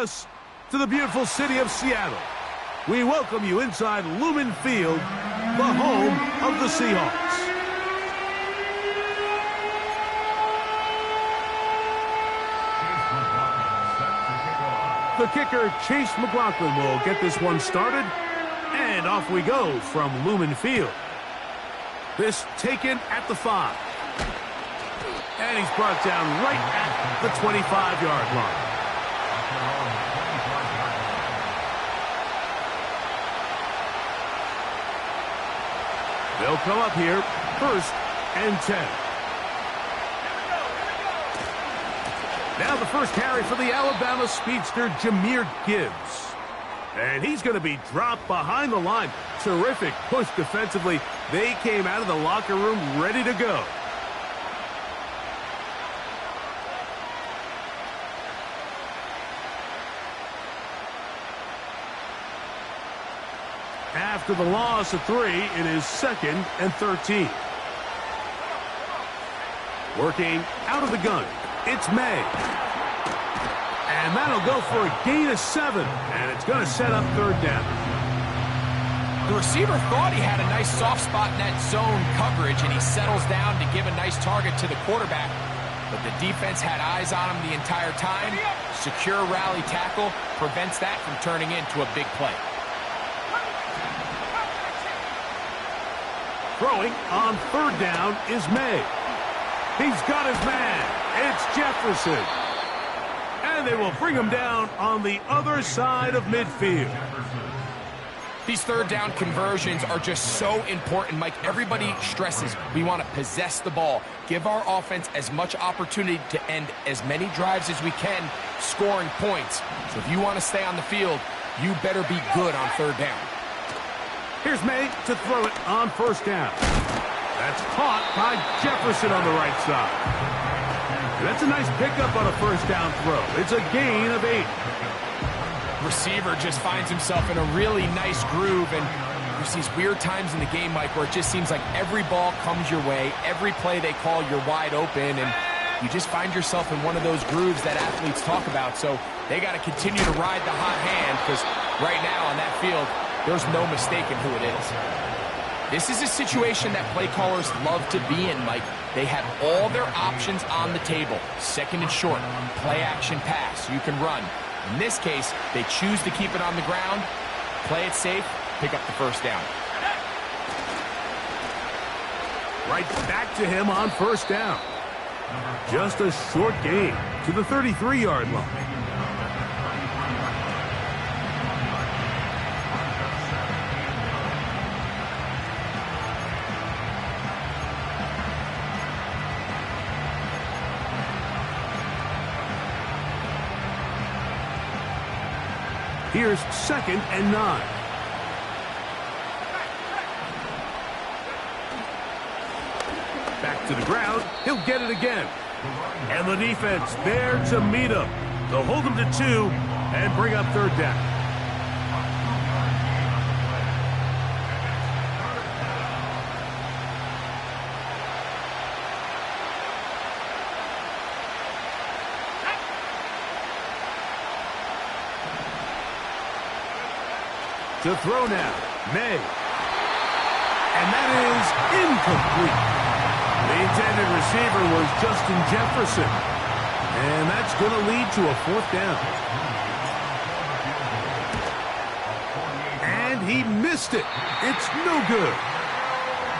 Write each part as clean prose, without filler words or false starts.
us to the beautiful city of Seattle. We welcome you inside Lumen Field, the home of the Seahawks. The kicker, Chase McLaughlin, will get this one started. And off we go from Lumen Field. This taken at the 5. And he's brought down right at the 25-yard line. They'll come up here, 1st and 10. Now the first carry for the Alabama speedster, Jahmyr Gibbs. And he's going to be dropped behind the line. Terrific push defensively. They came out of the locker room ready to go. After the loss of 3, it is 2nd and 13. Working out of the gun, it's May. And that'll go for a gain of 7, and it's going to set up 3rd down. The receiver thought he had a nice soft spot in that zone coverage, and he settles down to give a nice target to the quarterback. But the defense had eyes on him the entire time. Secure rally tackle prevents that from turning into a big play. Throwing on 3rd down is May. He's got his man. It's Jefferson. And they will bring him down on the other side of midfield. These 3rd down conversions are just so important, Mike. Everybody stresses we want to possess the ball, give our offense as much opportunity to end as many drives as we can, scoring points. So if you want to stay on the field, you better be good on 3rd down. Here's May to throw it on 1st down. That's caught by Jefferson on the right side. That's a nice pickup on a 1st down throw. It's a gain of 8. Receiver just finds himself in a really nice groove, and there's these weird times in the game, Mike, where it just seems like every ball comes your way, every play they call, you're wide open, and you just find yourself in one of those grooves that athletes talk about. So they got to continue to ride the hot hand, because right now on that field, there's no mistaking who it is. This is a situation that play callers love to be in, Mike. They have all their options on the table. 2nd and short, play action pass, you can run. In this case, they choose to keep it on the ground, play it safe, pick up the 1st down. Right back to him on 1st down. Just a short gain to the 33-yard line. Here's 2nd and 9. Back to the ground. He'll get it again. And the defense there to meet him. They'll hold him to 2 and bring up 3rd down. To throw now, May. And that is incomplete. The intended receiver was Justin Jefferson. And that's going to lead to a 4th down. And he missed it. It's no good.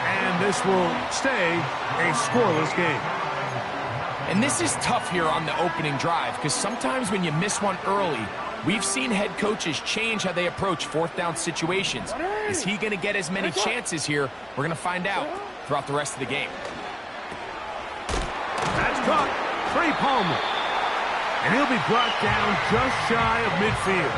And this will stay a scoreless game. And this is tough here on the opening drive, because sometimes when you miss one early, we've seen head coaches change how they approach 4th down situations. Is he going to get as many chances here? We're going to find out throughout the rest of the game. That's caught. Trey Palmer. And he'll be brought down just shy of midfield.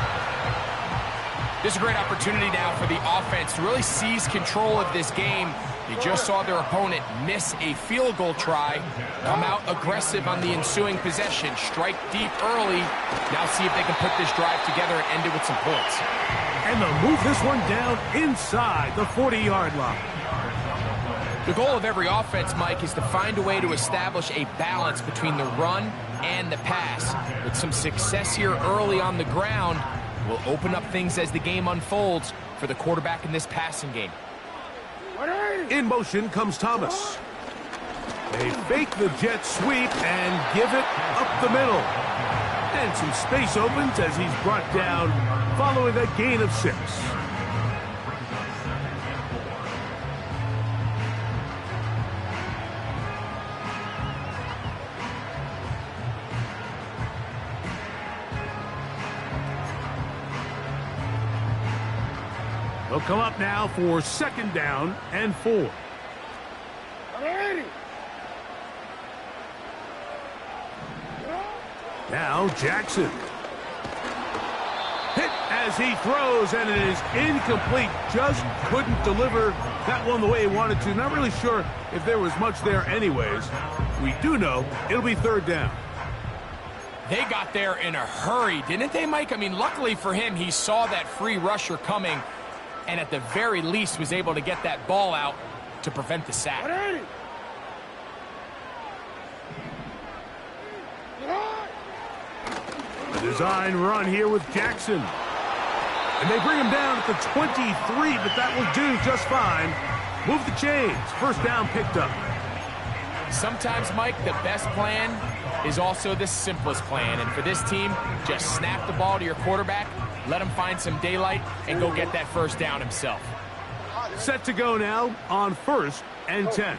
This is a great opportunity now for the offense to really seize control of this game. They just saw their opponent miss a field goal try, come out aggressive on the ensuing possession, strike deep early. Now see if they can put this drive together and end it with some points. And they'll move this one down inside the 40-yard line. The goal of every offense, Mike, is to find a way to establish a balance between the run and the pass. With some success here early on the ground, will open up things as the game unfolds for the quarterback in this passing game. In motion comes Thomas. They fake the jet sweep and give it up the middle. And some space opens as he's brought down following a gain of 6. They'll come up now for 2nd down and 4. Now Jackson. Hit as he throws, and it is incomplete. Just couldn't deliver that one the way he wanted to. Not really sure if there was much there anyways. We do know it'll be 3rd down. They got there in a hurry, didn't they, Mike? I mean, luckily for him, he saw that free rusher coming, and at the very least was able to get that ball out to prevent the sack. A design run here with Jackson. And they bring him down at the 23, but that will do just fine. Move the chains. 1st down picked up. Sometimes, Mike, the best plan is also the simplest plan. And for this team, just snap the ball to your quarterback, let him find some daylight, and go get that 1st down himself. Set to go now on 1st and 10.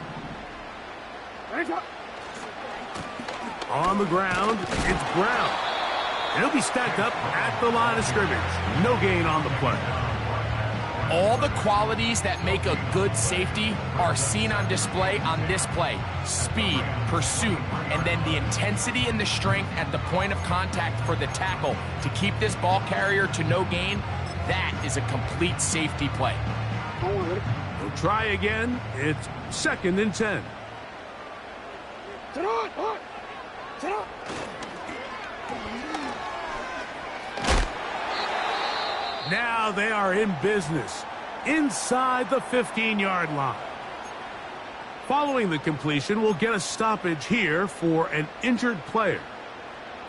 On the ground, it's Brown. And he'll be stacked up at the line of scrimmage. No gain on the play. All the qualities that make a good safety are seen on display on this play. Speed, pursuit, and then the intensity and the strength at the point of contact for the tackle to keep this ball carrier to no gain. That is a complete safety play. We'll try again. It's 2nd and 10. Now they are in business inside the 15-yard line. Following the completion, we'll get a stoppage here for an injured player.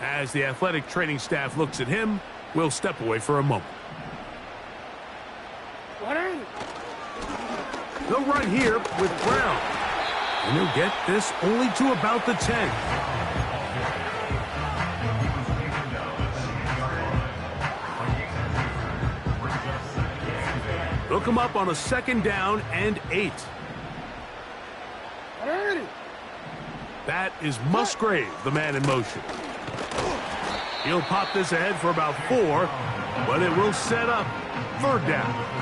As the athletic training staff looks at him, we'll step away for a moment. They'll run here with Brown. And he'll get this only to about the 10. They'll come up on a 2nd down and 8. That is Musgrave, the man in motion. He'll pop this ahead for about 4, but it will set up 3rd down.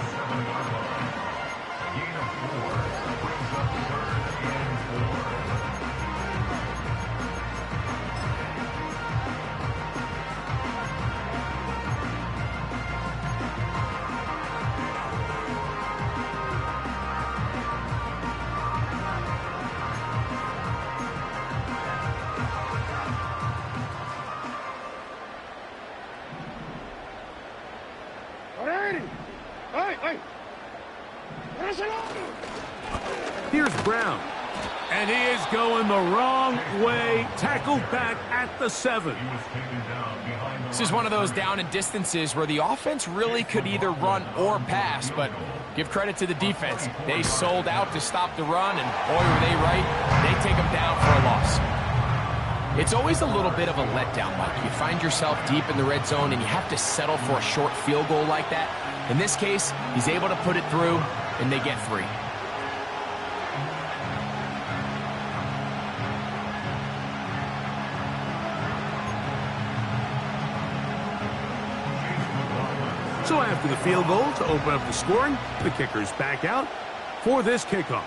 Here's Brown. And he is going the wrong way. Tackled back at the 7. This is one of those down and distances where the offense really could either run or pass, but give credit to the defense. They sold out to stop the run, and boy, were they right. They take them down for a loss. It's always a little bit of a letdown, Mike. You find yourself deep in the red zone, and you have to settle for a short field goal like that. In this case, he's able to put it through, and they get 3. So after the field goal to open up the scoring, the kicker's back out for this kickoff.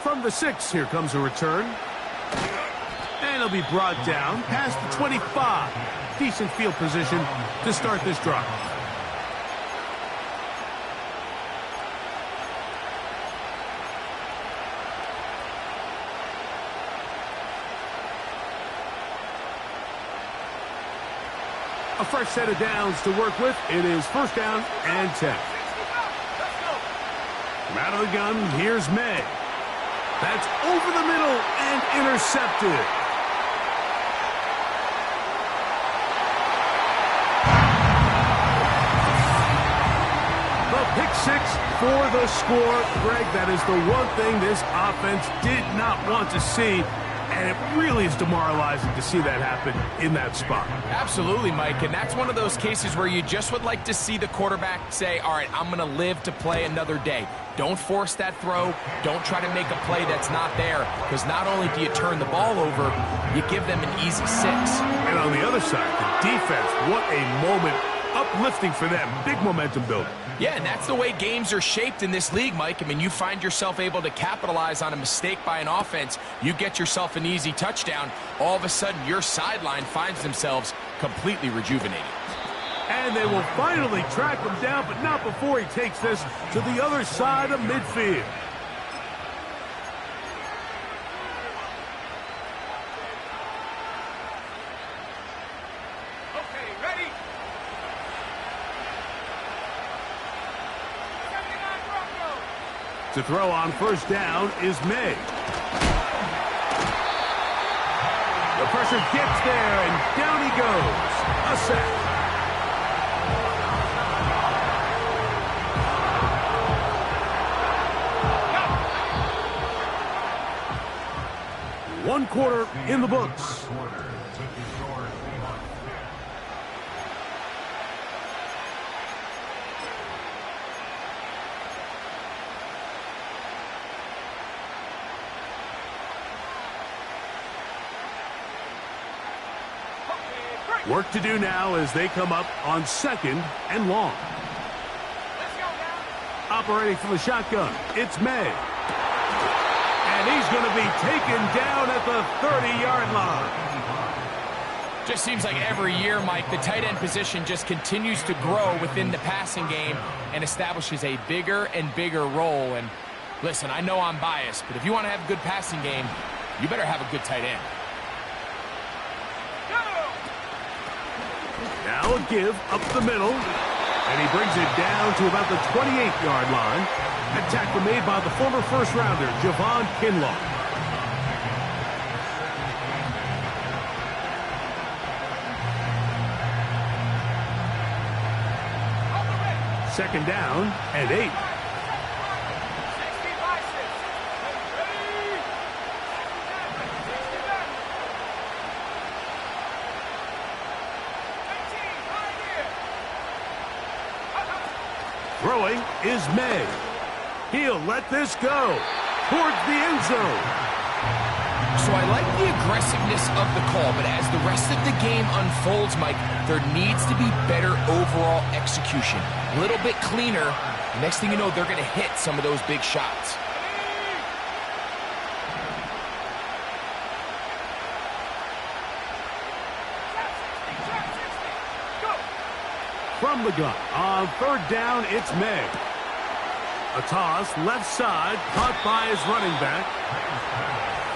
From the 6, here comes a return. And he'll be brought down past the 25. Decent field position to start this drive. A fresh set of downs to work with. It is 1st down and 10. From out of the gun, here's May. That's over the middle and intercepted. for the score. Greg, that is the one thing this offense did not want to see, and it really is demoralizing to see that happen in that spot. Absolutely, Mike, and that's one of those cases where you just would like to see the quarterback say, all right, I'm going to live to play another day. Don't force that throw. Don't try to make a play that's not there, because not only do you turn the ball over, you give them an easy 6. And on the other side, the defense, what a moment. Uplifting for them. Big momentum builder. Yeah, and that's the way games are shaped in this league, Mike. I mean, you find yourself able to capitalize on a mistake by an offense. You get yourself an easy touchdown. All of a sudden, your sideline finds themselves completely rejuvenated. And they will finally track him down, but not before he takes this to the other side of midfield. To throw on first down is May. The pressure gets there, and down he goes. A sack. One quarter in the books. Work to do now as they come up on 2nd and long. Operating from the shotgun, it's May. And he's going to be taken down at the 30-yard line. Just seems like every year, Mike, the tight end position just continues to grow within the passing game and establishes a bigger and bigger role. And listen, I know I'm biased, but if you want to have a good passing game, you better have a good tight end. Now a give up the middle, and he brings it down to about the 28-yard line. A tackle made by the former first-rounder, Javon Kinlaw. Second down and 8. Throwing is May. He'll let this go towards the end zone. So I like the aggressiveness of the call, but as the rest of the game unfolds, Mike, there needs to be better overall execution. A little bit cleaner. Next thing you know, they're going to hit some of those big shots. From the gun, on third down, it's May. A toss, left side, caught by his running back.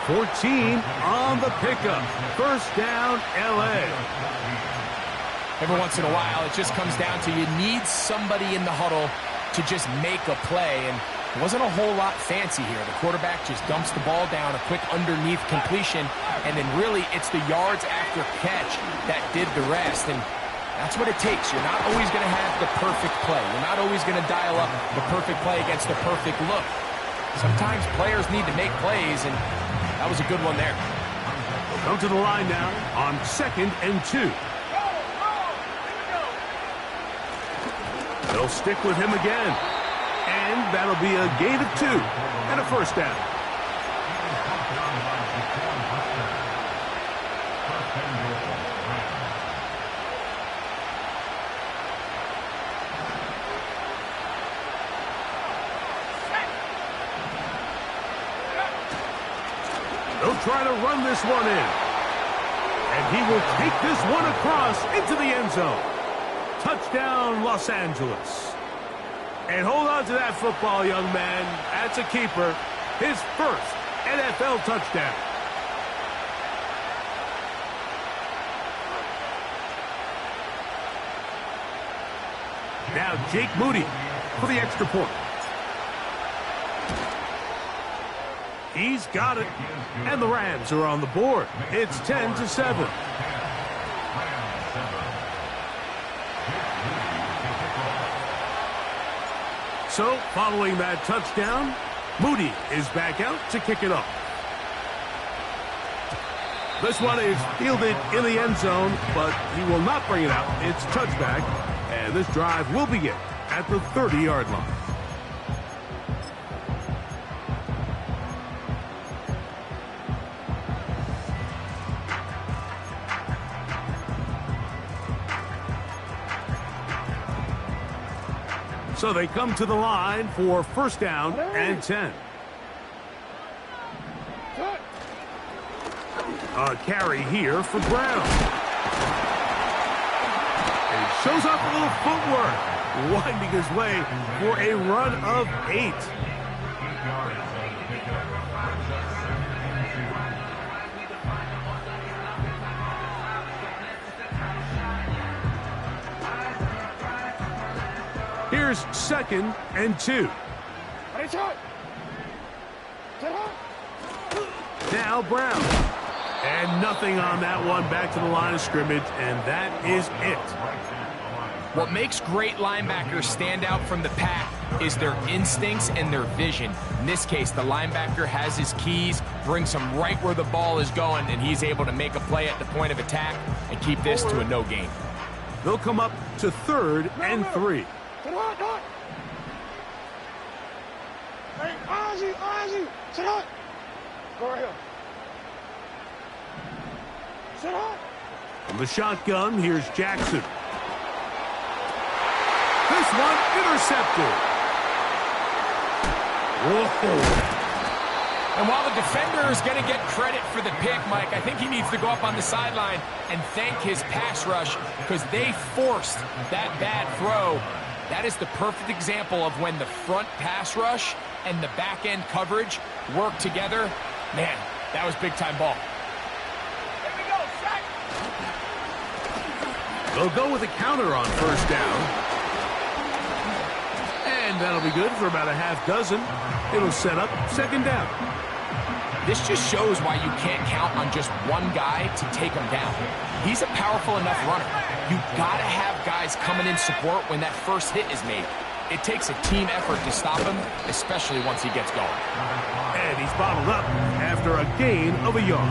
14 on the pickup. First down, L.A. Every once in a while, it just comes down to you need somebody in the huddle to just make a play, and it wasn't a whole lot fancy here. The quarterback just dumps the ball down, a quick underneath completion, and then really it's the yards after catch that did the rest, and that's what it takes. You're not always going to have the perfect play. You're not always going to dial up the perfect play against the perfect look. Sometimes players need to make plays, and that was a good one there. We'll come to the line now on 2nd and 2. They'll stick with him again. And that'll be a gain of 2 and a first down. They'll try to run this one in. And he will take this one across into the end zone. Touchdown, Los Angeles. And hold on to that football, young man. That's a keeper. His first NFL touchdown. Now Jake Moody for the extra point. He's got it. And the Rams are on the board. It's 10-7. So, following that touchdown, Moody is back out to kick it off. This one is fielded in the end zone, but he will not bring it out. It's touchback, and this drive will begin at the 30-yard line. So they come to the line for first down and 10. A carry here for Brown. And he shows off a little footwork, winding his way for a run of 8. Here's 2nd and 2. Now Brown. And nothing on that one, back to the line of scrimmage, and that is it. What makes great linebackers stand out from the pack is their instincts and their vision. In this case, the linebacker has his keys, brings him right where the ball is going, and he's able to make a play at the point of attack and keep this to a no gain. They'll come up to 3rd and 3. Hey, Ozzy, sit up. Go right here. Sit up. From the shotgun, here's Jackson. This one intercepted. Whoa. And while the defender is going to get credit for the pick, Mike, I think he needs to go up on the sideline and thank his pass rush because they forced that bad throw. That is the perfect example of when the front pass rush and the back end coverage work together. Man, that was big-time ball. Here we go, sack. They'll go with a counter on first down. And that'll be good for about a half dozen. It'll set up 2nd down. This just shows why you can't count on just one guy to take him down. He's a powerful enough runner. You've got to have guys coming in support when that first hit is made. It takes a team effort to stop him, especially once he gets going. And he's bottled up after a gain of a yard.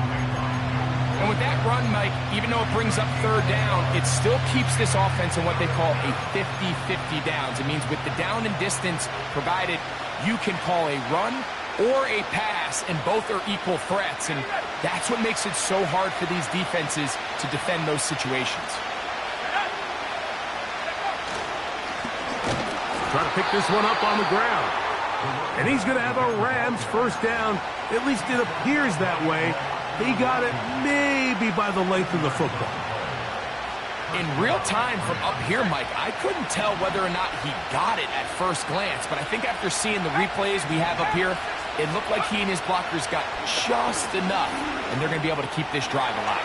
And with that run, Mike, even though it brings up 3rd down, it still keeps this offense in what they call a 50-50 downs. It means with the down and distance provided, you can call a run or a pass, and both are equal threats. And that's what makes it so hard for these defenses to defend those situations. Trying to pick this one up on the ground. And he's going to have a Rams first down. At least it appears that way. He got it maybe by the length of the football. In real time from up here, Mike, I couldn't tell whether or not he got it at first glance, but I think after seeing the replays we have up here, it looked like he and his blockers got just enough, and they're going to be able to keep this drive alive.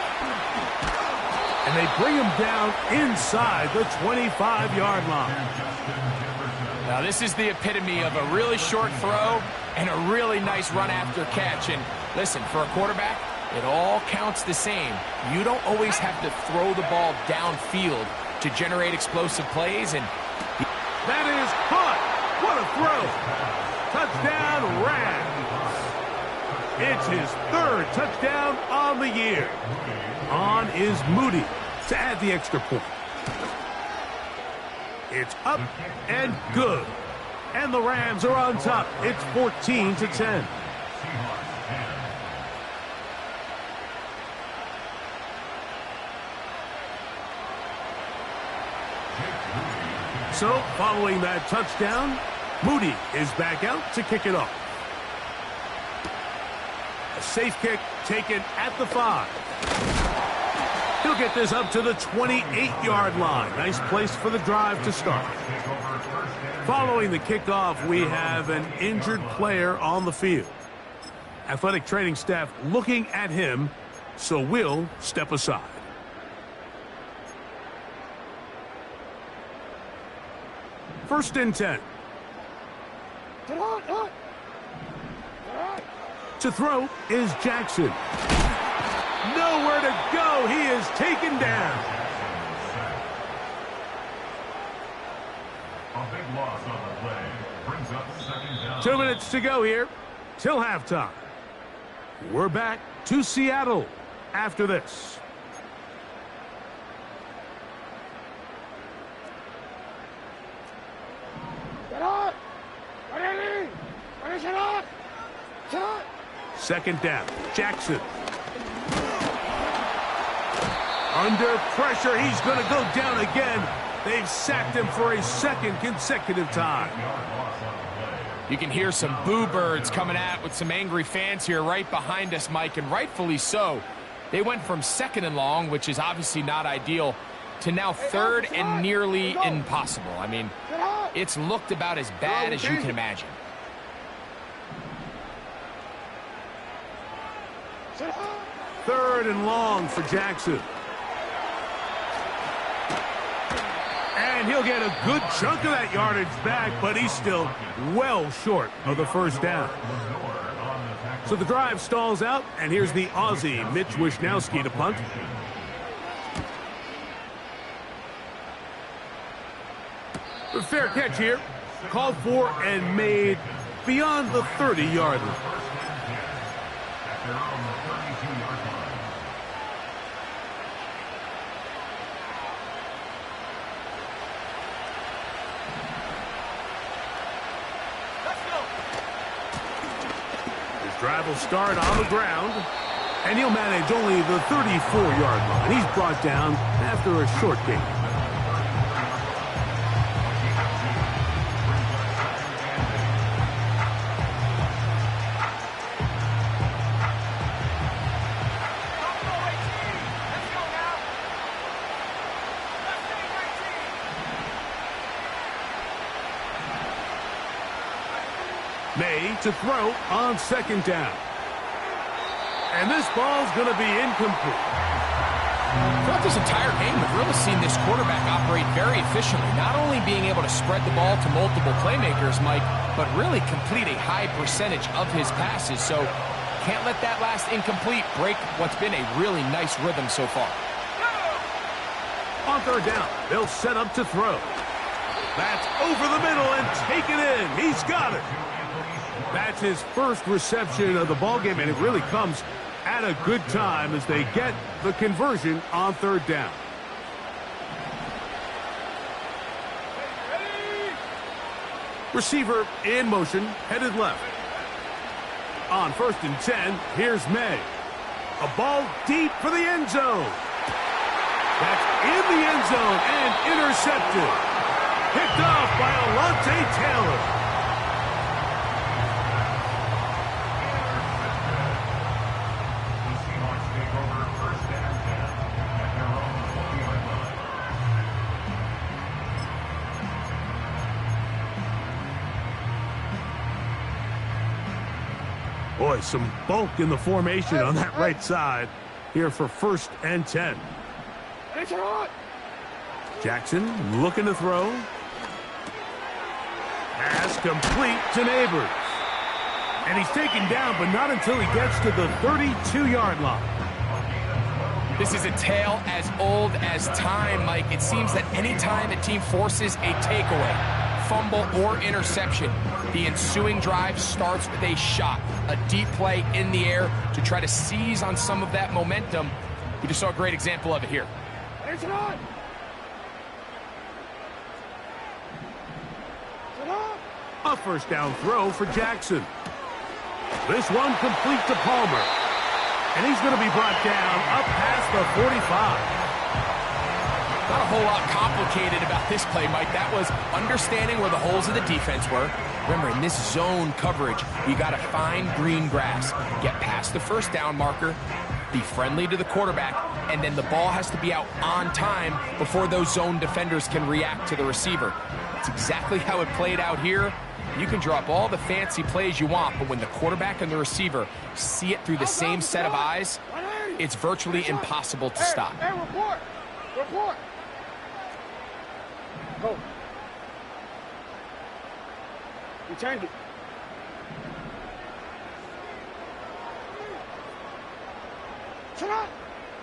And they bring him down inside the 25-yard line. Now, this is the epitome of a really short throw and a really nice run after catch. And listen, for a quarterback, it all counts the same. You don't always have to throw the ball downfield to generate explosive plays. And that is caught. What a throw. Touchdown, Rams. It's his 3rd touchdown on the year. On is Moody to add the extra point. It's up and good. And the Rams are on top. It's 14-10. So, following that touchdown, Moody is back out to kick it off. A safe kick taken at the 5. He'll get this up to the 28-yard line. Nice place for the drive to start. Following the kickoff, we have an injured player on the field. Athletic training staff looking at him, so we'll step aside. First and 10. To throw is Jackson. Nowhere to go. He is taken down. A big loss on the play. Brings up second down. 2 minutes to go here till halftime. We're back to Seattle after this. Second down, Jackson. Under pressure, he's going to go down again. They've sacked him for a second consecutive time. You can hear some boo birds coming out with some angry fans here right behind us, Mike, and rightfully so. They went from 2nd and long, which is obviously not ideal, to now 3rd and nearly impossible. I mean, it's looked about as bad as you can imagine. Third and long for Jackson. And he'll get a good chunk of that yardage back, but he's still well short of the first down. So the drive stalls out, and here's the Aussie, Mitch Wishnowski, to punt. A fair catch here. Called for and made beyond the 30-yard line. Drive will start on the ground, and he'll manage only the 34-yard line. He's brought down after a short gain. May to throw on second down. And this ball's going to be incomplete. Throughout this entire game, we've really seen this quarterback operate very efficiently, not only being able to spread the ball to multiple playmakers, Mike, but really complete a high percentage of his passes. So can't let that last incomplete break what's been a really nice rhythm so far. On third down, they'll set up to throw. That's over the middle and take it in. He's got it. That's his first reception of the ballgame, and it really comes at a good time as they get the conversion on third down. Receiver in motion, headed left. On 1st and 10, here's May. A ball deep for the end zone. That's in the end zone and intercepted. Picked off by Alontae Taylor. Boy, some bulk in the formation on that right side here for 1st and 10. Jackson looking to throw. Pass complete to Neighbors. And he's taken down, but not until he gets to the 32-yard line. This is a tale as old as time, Mike. It seems that any time a team forces a takeaway, fumble, or interception, the ensuing drive starts with a shot, a deep play in the air to try to seize on some of that momentum. We just saw a great example of it here. A first down throw for Jackson. This one complete to Palmer. And he's going to be brought down up past the 45. Not a whole lot complicated about this play, Mike. That was understanding where the holes of the defense were. Remember, in this zone coverage, you got to find green grass, get past the first down marker, be friendly to the quarterback, and then the ball has to be out on time before those zone defenders can react to the receiver. That's exactly how it played out here. You can draw up all the fancy plays you want, but when the quarterback and the receiver see it through the same set of eyes, it's virtually impossible to stop. Hey, report! Report! Go. You change it.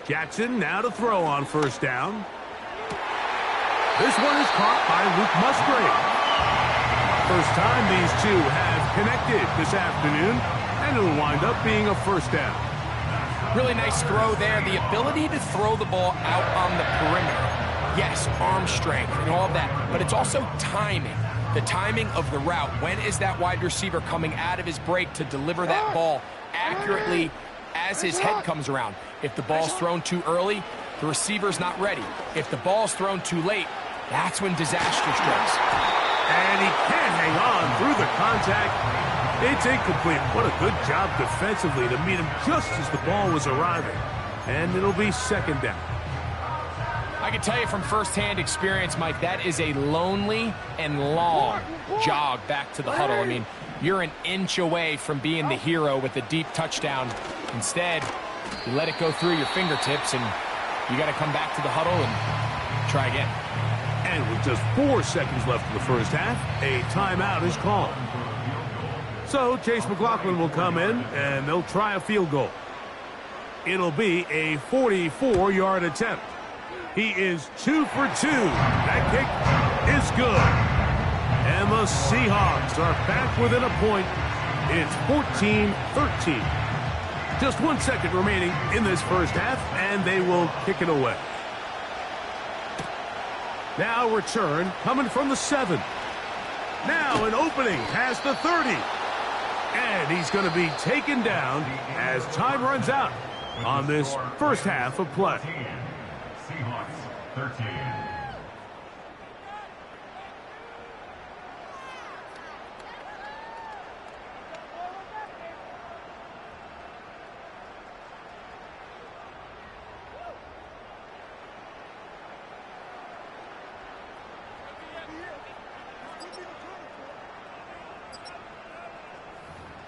Jackson now to throw on first down. This one is caught by Luke Musgrave. First time these two have connected this afternoon, and it'll wind up being a first down. Really nice throw there. The ability to throw the ball out on the perimeter. Yes, arm strength and all of that, but it's also timing. The timing of the route. When is that wide receiver coming out of his break to deliver that ball accurately as his head comes around? If the ball's thrown too early, the receiver's not ready. If the ball's thrown too late, that's when disaster strikes. And he can't hang on through the contact. It's incomplete. What a good job defensively to meet him just as the ball was arriving. And it'll be second down. I can tell you from firsthand experience, Mike, that is a lonely and long jog back to the huddle. I mean, you're an inch away from being the hero with a deep touchdown. Instead, you let it go through your fingertips, and you got to come back to the huddle and try again. And with just 4 seconds left in the first half, a timeout is called. So Chase McLaughlin will come in, and they'll try a field goal. It'll be a 44-yard attempt. He is 2 for 2. That kick is good. And the Seahawks are back within a point. It's 14-13. Just 1 second remaining in this first half, and they will kick it away. Now return coming from the 7. Now an opening past the 30. And he's going to be taken down as time runs out on this first half of play. Seahawks 13.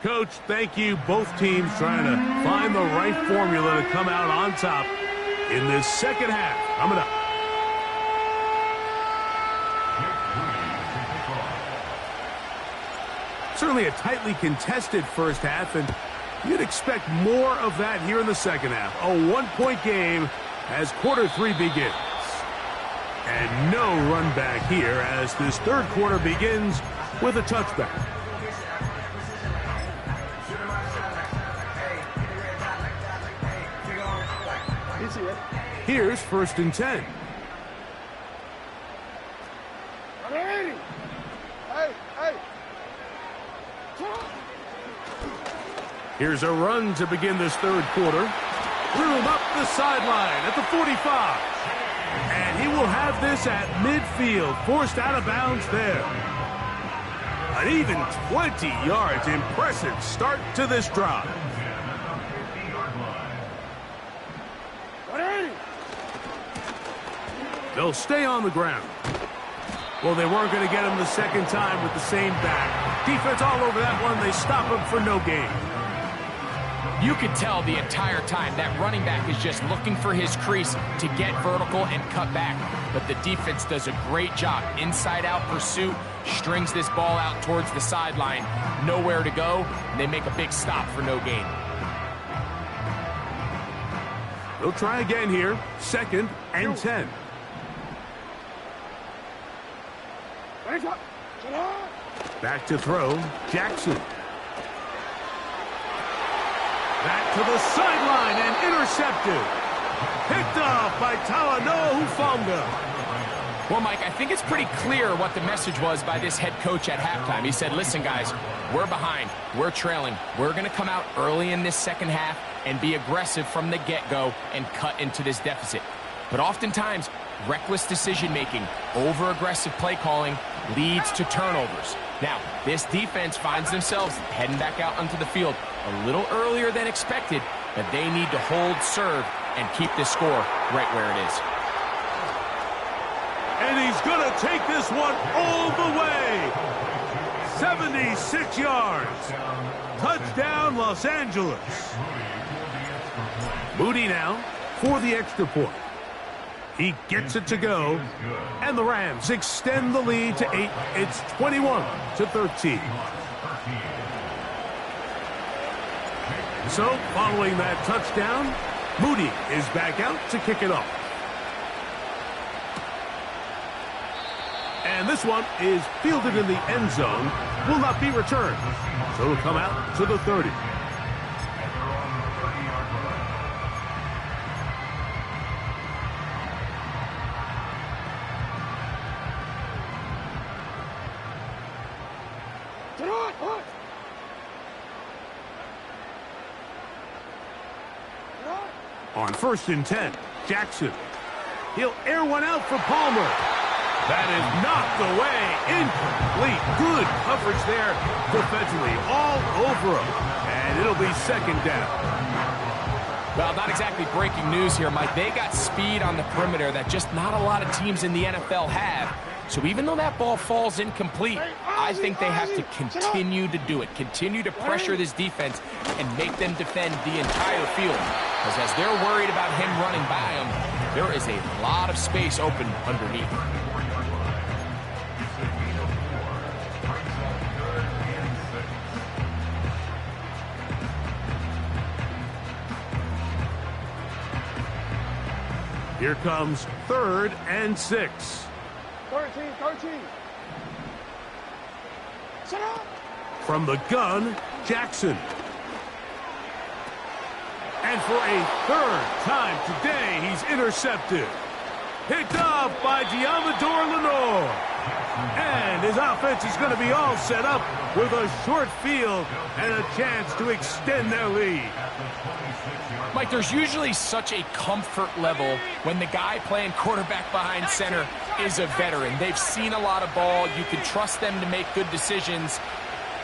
Coach, thank you. Both teams trying to find the right formula to come out on top in this second half. Coming up. Certainly a tightly contested first half, and you'd expect more of that here in the second half. A 1-point game as quarter 3 begins. And no run back here as this third quarter begins with a touchback. Here's 1st and 10. Hey! Here's a run to begin this third quarter. Room up the sideline at the 45. And he will have this at midfield, forced out of bounds there. An even 20 yards. Impressive start to this drive. They'll stay on the ground. Well, they weren't going to get him the second time with the same back. Defense all over that one. They stop him for no gain. You could tell the entire time that running back is just looking for his crease to get vertical and cut back. But the defense does a great job. Inside-out pursuit, strings this ball out towards the sideline. Nowhere to go, and they make a big stop for no gain. They'll try again here. 2nd and 10. Back to throw, Jackson. Back to the sideline and intercepted. Picked off by Talanoa Hufanga. Well, Mike, I think it's pretty clear what the message was by this head coach at halftime. He said, listen, guys, we're behind. We're trailing. We're going to come out early in this second half and be aggressive from the get-go and cut into this deficit. But oftentimes, reckless decision-making, over-aggressive play calling leads to turnovers. Now, this defense finds themselves heading back out onto the field a little earlier than expected, but they need to hold serve and keep this score right where it is. And he's going to take this one all the way. 76 yards. Touchdown, Los Angeles. Moody now for the extra point. He gets it to go, and the Rams extend the lead to 8. It's 21-13. So, following that touchdown, Moody is back out to kick it off. And this one is fielded in the end zone, will not be returned. So it'll come out to the 30. On 1st and 10, Jackson. He'll air one out for Palmer. That is knocked away. Incomplete. Good coverage there defensively. All over him. And it'll be 2nd down. Well, not exactly breaking news here, Mike. They got speed on the perimeter that just not a lot of teams in the NFL have. So even though that ball falls incomplete, I think they have to continue to do it. Continue to pressure this defense and make them defend the entire field. Because as they're worried about him running by them, there is a lot of space open underneath. Here comes 3rd and 6. 13. Shut up. From the gun, Jackson. And for a 3rd time today, he's intercepted. Picked off by Diamador Lenore. And his offense is going to be all set up with a short field and a chance to extend their lead. Mike, there's usually such a comfort level when the guy playing quarterback behind center is a veteran. They've seen a lot of ball. You can trust them to make good decisions.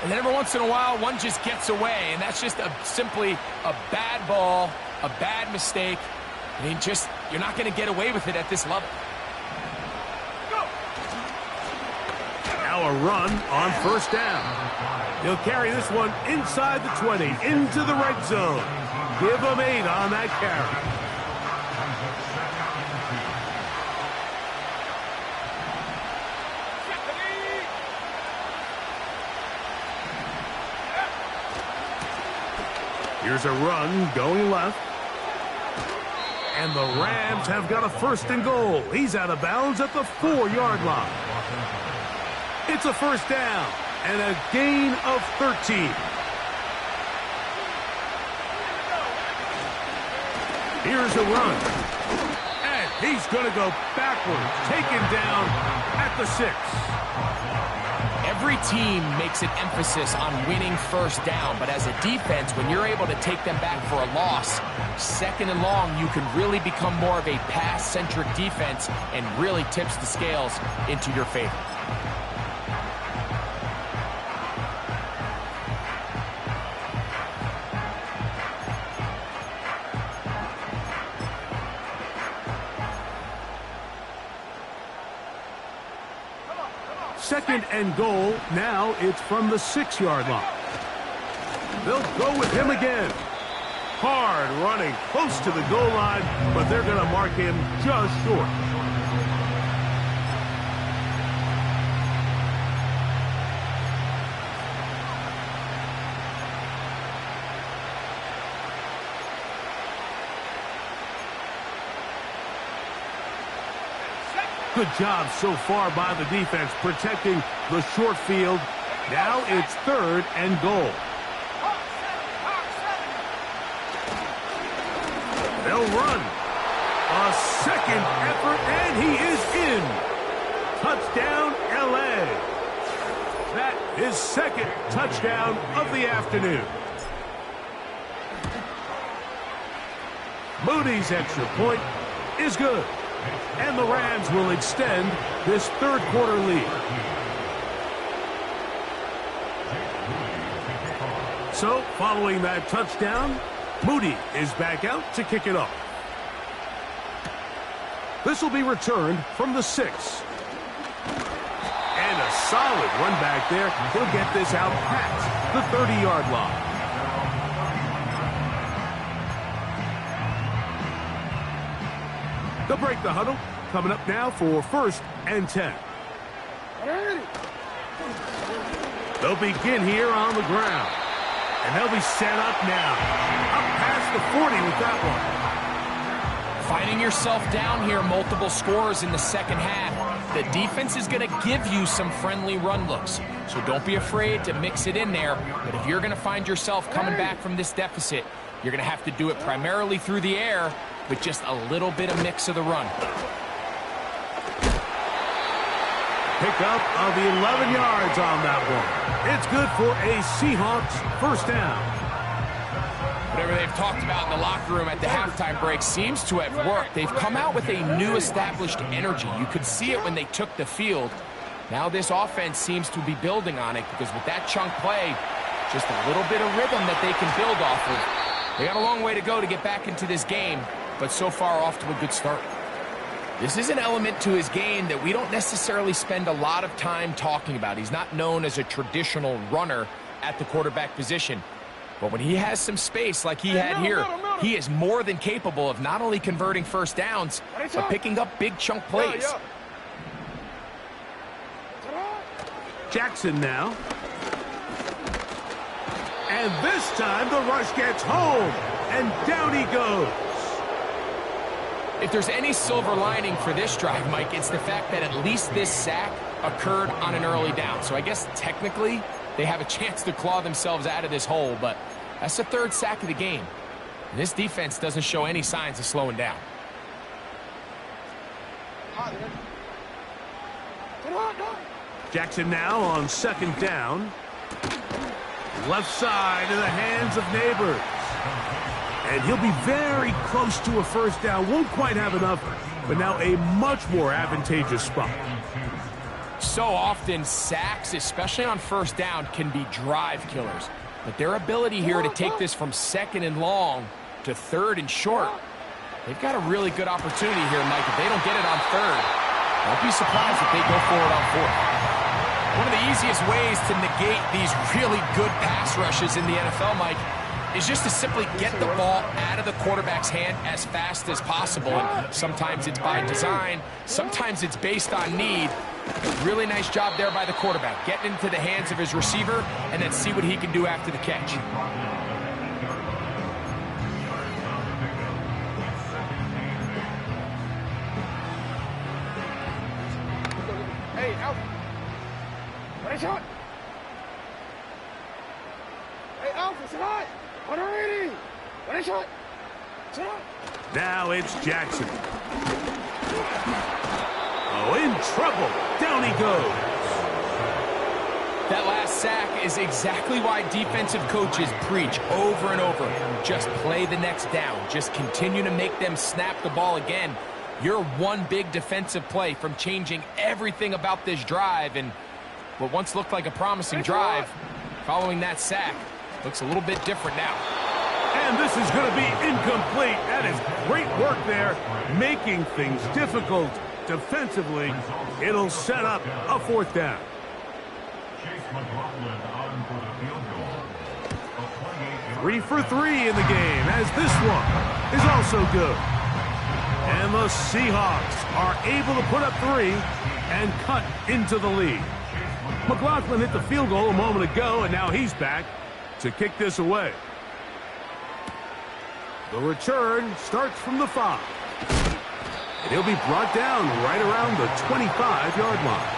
And then every once in a while, one just gets away. And that's just simply a bad ball, a bad mistake. I mean, you're not going to get away with it at this level. Now a run on 1st down. He'll carry this one inside the 20, into the red zone. Give him 8 on that carry. Here's a run going left. And the Rams have got a 1st and goal. He's out of bounds at the 4-yard line. It's a 1st down and a gain of 13. Here's a run. And he's going to go backwards, taken down at the 6. Every team makes an emphasis on winning 1st down, but as a defense, when you're able to take them back for a loss, 2nd and long, you can really become more of a pass-centric defense and really tips the scales into your favor. Second and goal. Now it's from the 6-yard line. They'll go with him again. Hard running close to the goal line, but they're going to mark him just short. Good job so far by the defense protecting the short field. Now it's 3rd and goal. They'll run. A 2nd effort, and he is in. Touchdown, LA. That is 2nd touchdown of the afternoon. Moody's extra point is good. And the Rams will extend this 3rd quarter lead. So, following that touchdown, Moody is back out to kick it off. This will be returned from the 6. And a solid run back there. He'll get this out past the 30-yard line. They'll break the huddle. Coming up now for 1st and 10. They'll begin here on the ground. And they'll be set up now. Up past the 40 with that one. Finding yourself down here, multiple scores in the 2nd half. the defense is going to give you some friendly run looks. So don't be afraid to mix it in there. But if you're going to find yourself coming back from this deficit, you're going to have to do it primarily through the air with just a little bit of mix of the run. Pickup of 11 yards on that one. It's good for a Seahawks first down. Whatever they've talked about in the locker room at the halftime break seems to have worked. They've come out with a new established energy. You could see it when they took the field. Now this offense seems to be building on it because with that chunk play, just a little bit of rhythm that they can build off of. They got a long way to go to get back into this game, but so far off to a good start. This is an element to his game that we don't necessarily spend a lot of time talking about. He's not known as a traditional runner at the quarterback position. But when he has some space like he had here, he is more than capable of not only converting first downs, but picking up big chunk plays. Jackson now. And this time the rush gets home. And down he goes. If there's any silver lining for this drive, Mike, it's the fact that at least this sack occurred on an early down. So I guess technically they have a chance to claw themselves out of this hole, but that's the third sack of the game. And this defense doesn't show any signs of slowing down. Jackson now on second down. Left side in the hands of Neighbors. And he'll be very close to a first down. Won't quite have enough, but now a much more advantageous spot. So often, sacks, especially on first down, can be drive killers. But their ability here to take this from second and long to third and short, they've got a really good opportunity here, Mike. If they don't get it on third, don't be surprised if they go for it on fourth. One of the easiest ways to negate these really good pass rushes in the NFL, Mike, is just to simply get the ball out of the quarterback's hand as fast as possible. And sometimes it's by design, sometimes it's based on need. Really nice job there by the quarterback, getting into the hands of his receiver and then see what he can do after the catch. Hey, out. Nice shot. Hey, Alpha, it's hot. 180. Nice shot. It's hot. Now it's Jackson. Oh, in trouble. Down he goes. That last sack is exactly why defensive coaches preach over and over. Just play the next down. Just continue to make them snap the ball again. You're one big defensive play from changing everything about this drive, and what once looked like a promising drive, following that sack, looks a little bit different now. And this is going to be incomplete. That is great work there, making things difficult defensively. It'll set up a fourth down. on for the field goal. 3 for 3 in the game, as this one is also good. And the Seahawks are able to put up 3 and cut into the lead. McLaughlin hit the field goal a moment ago, and now he's back to kick this away. The return starts from the 5. And he'll be brought down right around the 25-yard line.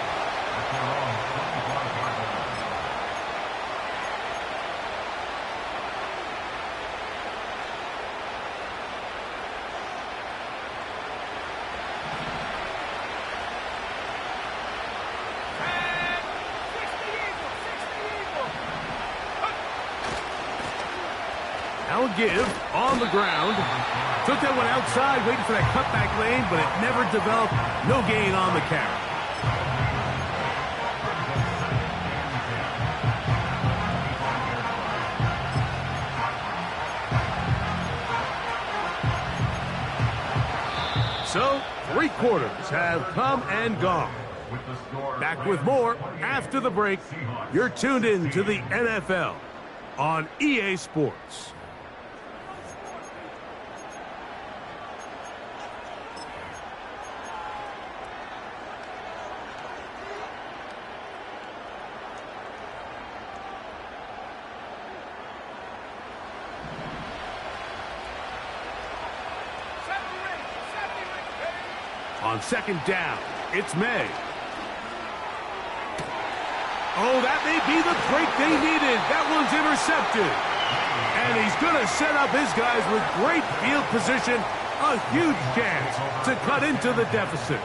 Now a give on the ground. Took that one outside, waiting for that cutback lane, but it never developed. No gain on the carry. So, 3 quarters have come and gone. Back with more after the break. You're tuned in to the NFL on EA Sports. On second down, it's May. be the break they needed. That one's intercepted. And he's going to set up his guys with great field position. A huge chance to cut into the deficit.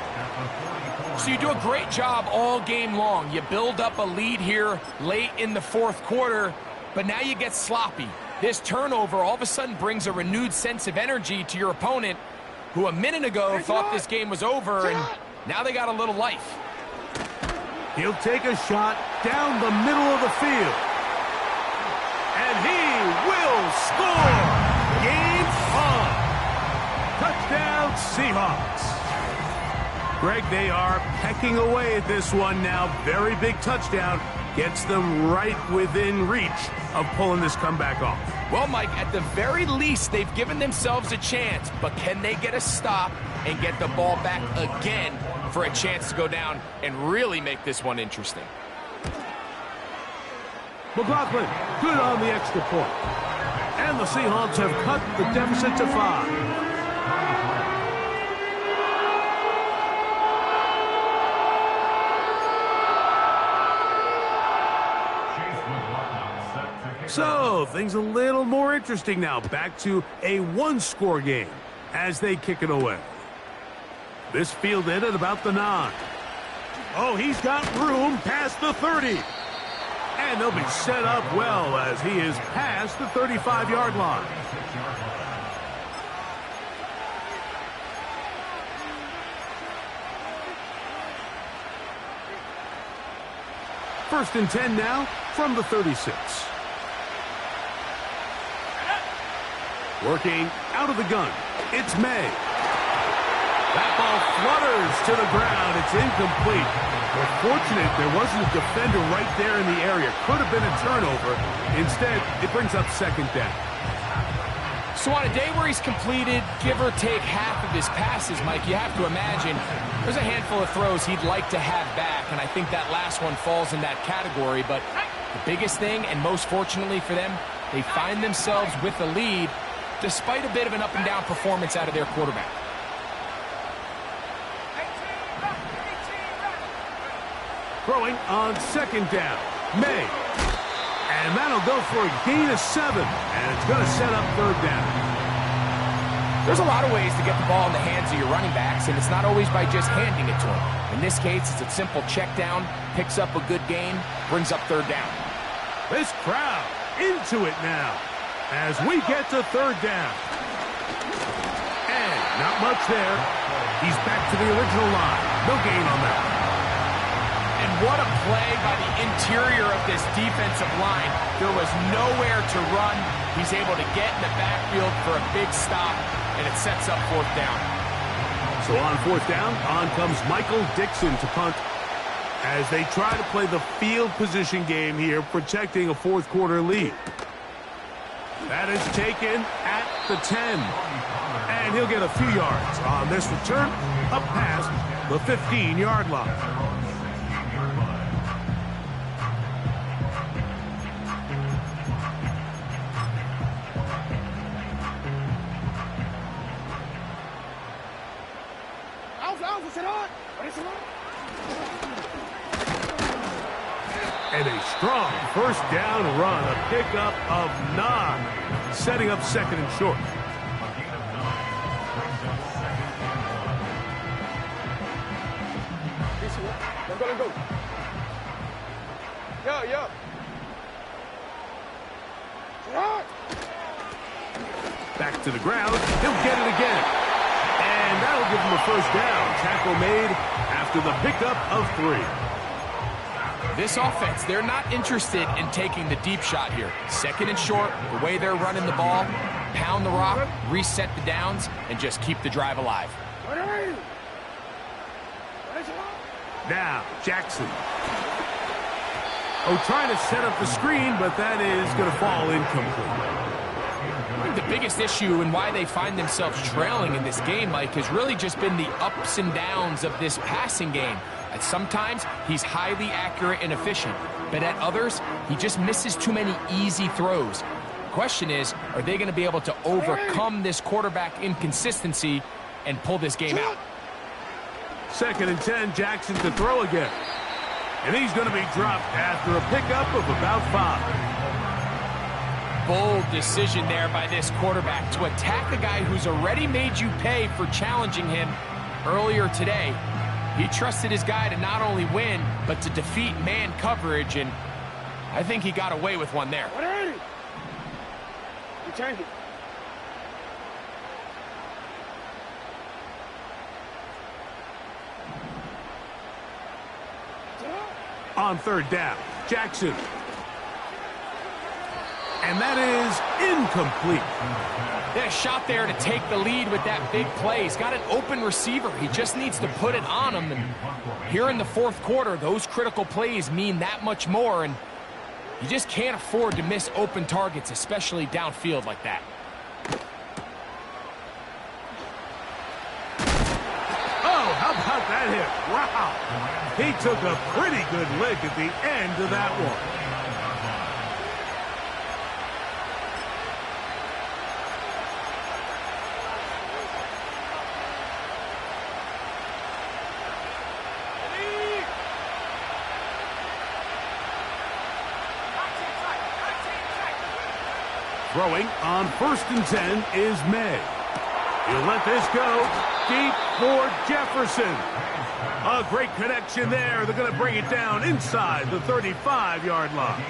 So you do a great job all game long. You build up a lead here late in the fourth quarter, but now you get sloppy. This turnover all of a sudden brings a renewed sense of energy to your opponent, who a minute ago thought this game was over, and now they got a little life. He'll take a shot down the middle of the field. And he will score! Game on! Touchdown, Seahawks! Greg, they are pecking away at this one now. Very big touchdown. Gets them right within reach of pulling this comeback off. Well, Mike, at the very least, they've given themselves a chance, but can they get a stop and get the ball back again for a chance to go down and really make this one interesting? McLaughlin, good on the extra point. And the Seahawks have cut the deficit to 5. So, things a little more interesting now. Back to a one-score game as they kick it away. This fielded at about the 9. Oh, he's got room past the 30. And they'll be set up well as he is past the 35-yard line. First and 10 now from the 36. Working out of the gun. It's May. That ball flutters to the ground. It's incomplete. We're fortunate there wasn't a defender right there in the area. Could have been a turnover. Instead, it brings up second down. So on a day where he's completed, give or take half of his passes, Mike, you have to imagine there's a handful of throws he'd like to have back, and I think that last one falls in that category. But the biggest thing, and most fortunately for them, they find themselves with the lead despite a bit of an up-and-down performance out of their quarterback. Throwing on second down. May. And that'll go for a gain of 7. And it's going to set up third down. There's a lot of ways to get the ball in the hands of your running backs, and it's not always by just handing it to them. In this case, it's a simple check down, picks up a good gain, brings up third down. This crowd into it now as we get to third down. And not much there. He's back to the original line. No gain on that. And what a play by the interior of this defensive line. There was nowhere to run. He's able to get in the backfield for a big stop, and it sets up fourth down. So on fourth down, on comes Michael Dixon to punt as they try to play the field position game here, protecting a fourth quarter lead. That is taken at the 10. And he'll get a few yards on this return up past the 15-yard line. And a strong first down run, a pickup of 9, setting up second and short. Go. Yo. Back to the ground. He'll get it again. And that'll give him a first down. Tackle made after the pickup of 3. This offense, they're not interested in taking the deep shot here. Second and short, the way they're running the ball, pound the rock, reset the downs, and just keep the drive alive. Now, Jackson. Oh, trying to set up the screen, but that is going to fall incomplete. I think the biggest issue and why they find themselves trailing in this game, Mike, has really just been the ups and downs of this passing game. At sometimes, he's highly accurate and efficient, but at others, he just misses too many easy throws. The question is, are they going to be able to overcome this quarterback inconsistency and pull this game out? Second and 10, Jackson to throw again. And he's going to be dropped after a pickup of about 5. Bold decision there by this quarterback to attack a guy who's already made you pay for challenging him earlier today. He trusted his guy to not only win, but to defeat man coverage, and I think he got away with one there. 180. You change it. On third down, Jackson. And that is incomplete. They had a shot there to take the lead with that big play. He's got an open receiver. He just needs to put it on him. And here in the fourth quarter, those critical plays mean that much more. And you just can't afford to miss open targets, especially downfield like that. Oh, how about that hit? Wow. He took a pretty good lick at the end of that one. Throwing on 1st and 10 is May. He'll let this go deep for Jefferson. A great connection there. They're going to bring it down inside the 35-yard line.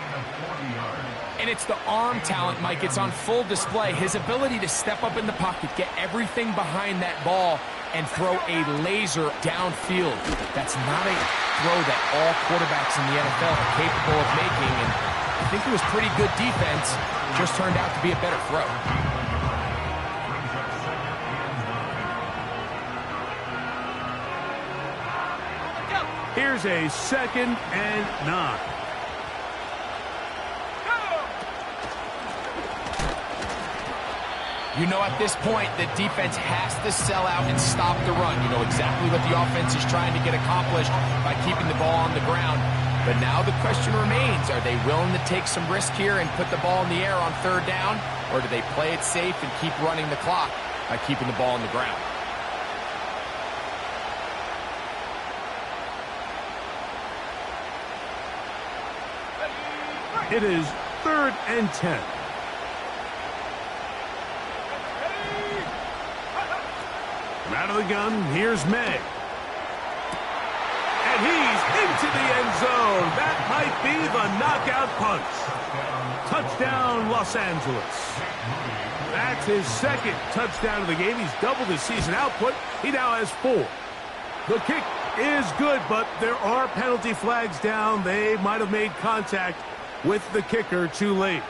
And it's the arm talent, Mike. It's on full display. His ability to step up in the pocket, get everything behind that ball, and throw a laser downfield. That's not a throw that all quarterbacks in the NFL are capable of making. And I think it was pretty good defense. Just turned out to be a better throw. Here's a 2nd and 9. You know, at this point, the defense has to sell out and stop the run. You know exactly what the offense is trying to get accomplished by keeping the ball on the ground. But now the question remains, are they willing to take some risk here and put the ball in the air on 3rd down? Or do they play it safe and keep running the clock by keeping the ball on the ground? It is 3rd and 10. From out of the gun, here's May. And he's into the end zone. That might be the knockout punch. Touchdown, Los Angeles. That's his 2nd touchdown of the game. He's doubled his season output. He now has 4. The kick is good, but there are penalty flags down. They might have made contact with the kicker too late.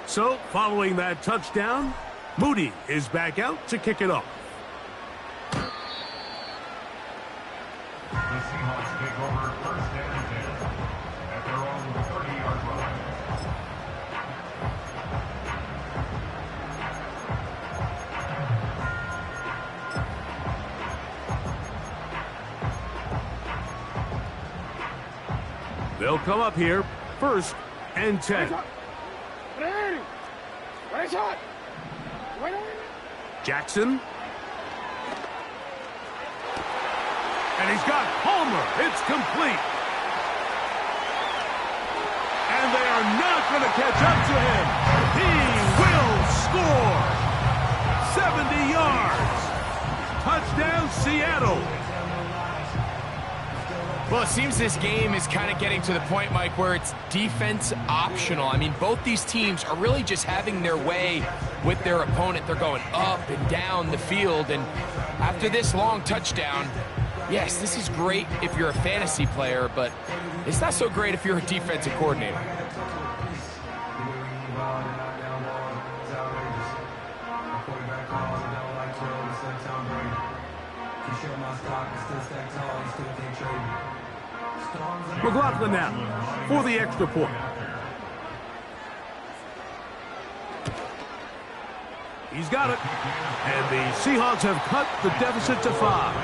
So, following that touchdown, Moody is back out to kick it off. The Seahawks take over 1st and 10 at their own 30-yard line. They'll come up here, 1st and 10. Jackson. And he's got Palmer. It's complete. And they are not going to catch up to him. He will score. 70 yards. Touchdown, Seattle. Well, it seems this game is kind of getting to the point, Mike, where it's defense optional. I mean, both these teams are really just having their way with their opponent. They're going up and down the field, and after this long touchdown, yes, this is great if you're a fantasy player, but it's not so great if you're a defensive coordinator. McLaughlin now for the extra point. He's got it. And the Seahawks have cut the deficit to 5.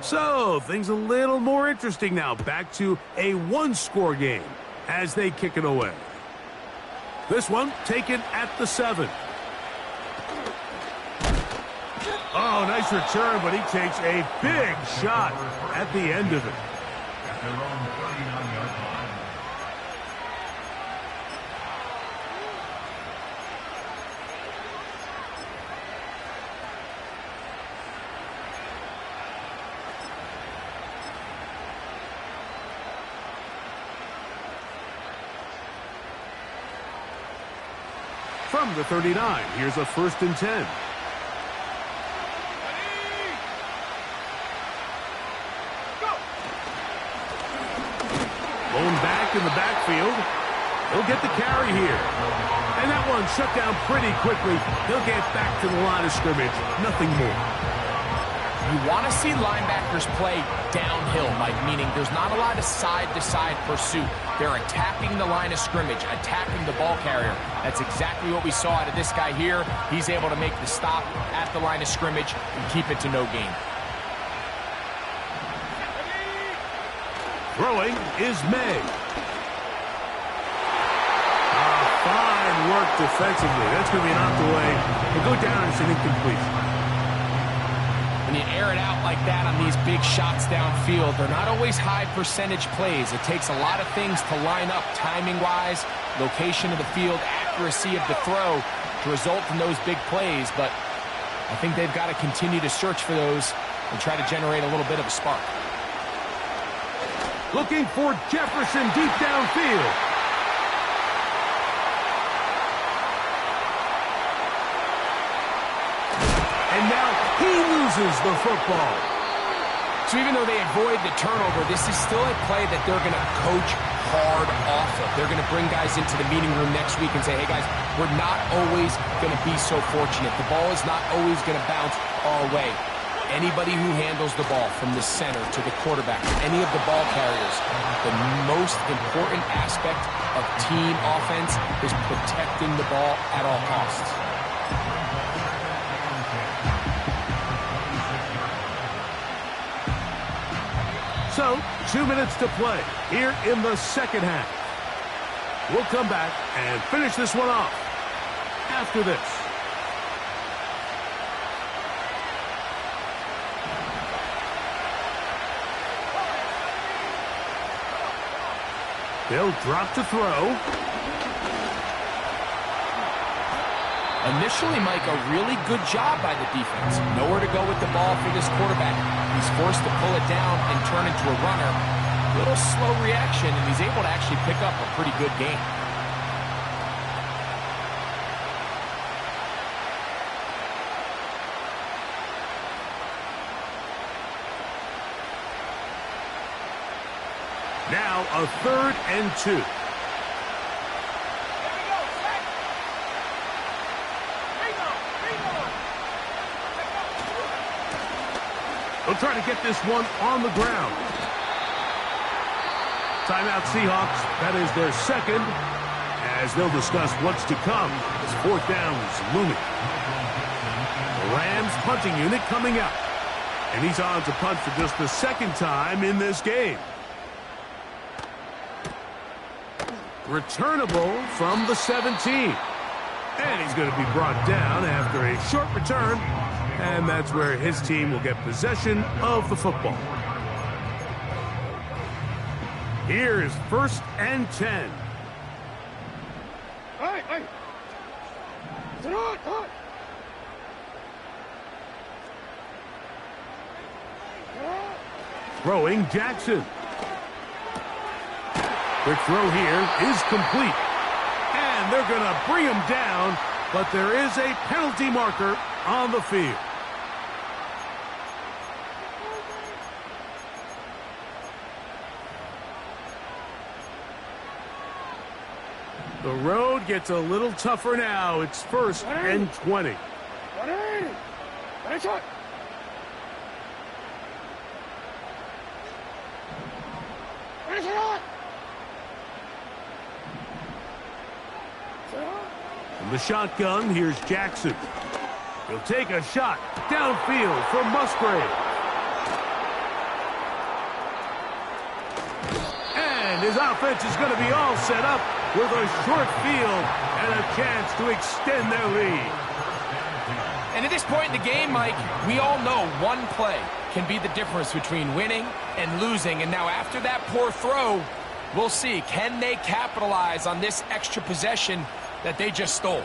So, things a little more interesting now. Back to a one-score game as they kick it away. This one taken at the 7. Oh, nice return, but he takes a big shot at the end of it. At their own 39-yard line. From the 39, here's a 1st and 10. Blown back in the backfield. He'll get the carry here. And that one shut down pretty quickly. He'll get back to the line of scrimmage. Nothing more. You want to see linebackers play downhill, Mike, meaning there's not a lot of side-to-side pursuit. They're attacking the line of scrimmage, attacking the ball carrier. That's exactly what we saw out of this guy here. He's able to make the stop at the line of scrimmage and keep it to no gain. Throwing is May. Fine work defensively. That's going to be knocked away. He'll go down and it's an incomplete. When you air it out like that on these big shots downfield, they're not always high percentage plays. It takes a lot of things to line up timing-wise, location of the field, accuracy of the throw to result in those big plays. But I think they've got to continue to search for those and try to generate a little bit of a spark. Looking for Jefferson deep downfield. And now he loses the football. So even though they avoid the turnover, this is still a play that they're going to coach hard off of. They're going to bring guys into the meeting room next week and say, hey guys, we're not always going to be so fortunate. The ball is not always going to bounce our way. Anybody who handles the ball from the center to the quarterback, any of the ball carriers, the most important aspect of team offense is protecting the ball at all costs. So, 2 minutes to play here in the second half. We'll come back and finish this one off after this. They'll drop to throw. Initially, Mike, a really good job by the defense. Nowhere to go with the ball for this quarterback. He's forced to pull it down and turn into a runner. Little slow reaction, and he's able to actually pick up a pretty good gain. Now a 3rd and 2. They'll try to get this one on the ground. Timeout Seahawks. That is their second, as they'll discuss what's to come as 4th down is looming. The Rams punting unit coming out. And he's on to punt for just the 2nd time in this game. Returnable from the 17. And he's going to be brought down after a short return. And that's where his team will get possession of the football. Here is 1st and 10. Hey! Sit on! Throwing Jackson. Quick throw here is complete. And they're going to bring him down, but there is a penalty marker on the field. The road gets a little tougher now. It's 1st and 20. 180! Nice shot! Nice shot! From the shotgun, here's Jackson. He'll take a shot downfield for Musgrave. offense is going to be all set up with a short field and a chance to extend their lead. And at this point in the game, Mike, we all know one play can be the difference between winning and losing. And now after that poor throw, we'll see, can they capitalize on this extra possession that they just stole?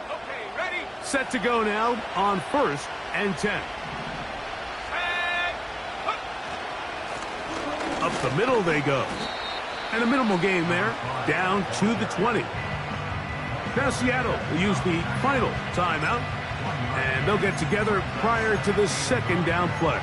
Okay, ready? Set to go now on 1st and 10. Up the middle they go. And a minimal gain there, down to the 20. Now Seattle will use the final timeout, and they'll get together prior to the 2nd down play.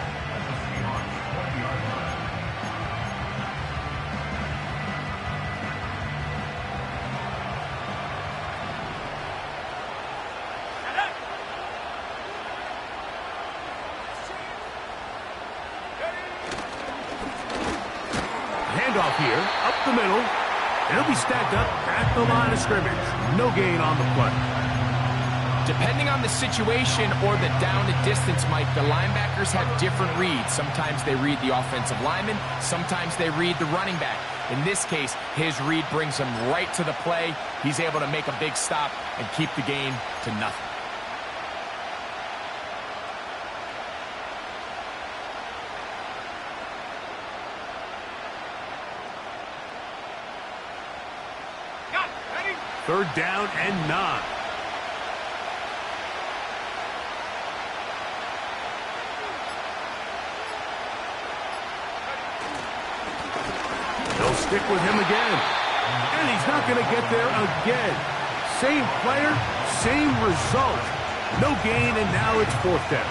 Handoff here, up the middle. It'll be stacked up at the line of scrimmage. No gain on the play. Depending on the situation or the down and distance, Mike, the linebackers have different reads. Sometimes they read the offensive lineman. Sometimes they read the running back. In this case, his read brings him right to the play. He's able to make a big stop and keep the game to nothing. Third down and 9. They'll stick with him again. And he's not going to get there again. Same player, same result. No gain, and now it's 4th down.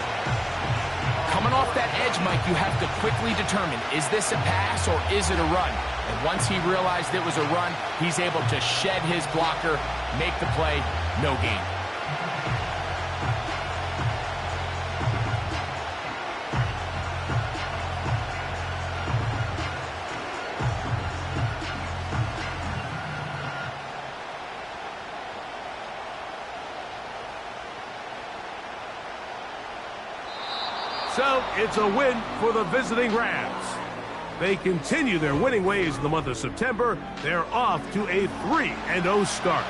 Coming off that edge, Mike, you have to quickly determine, is this a pass or is it a run? And once he realized it was a run, he's able to shed his blocker, make the play, no gain. So it's a win for the visiting Rams. They continue their winning ways in the month of September. They're off to a 3-0 start.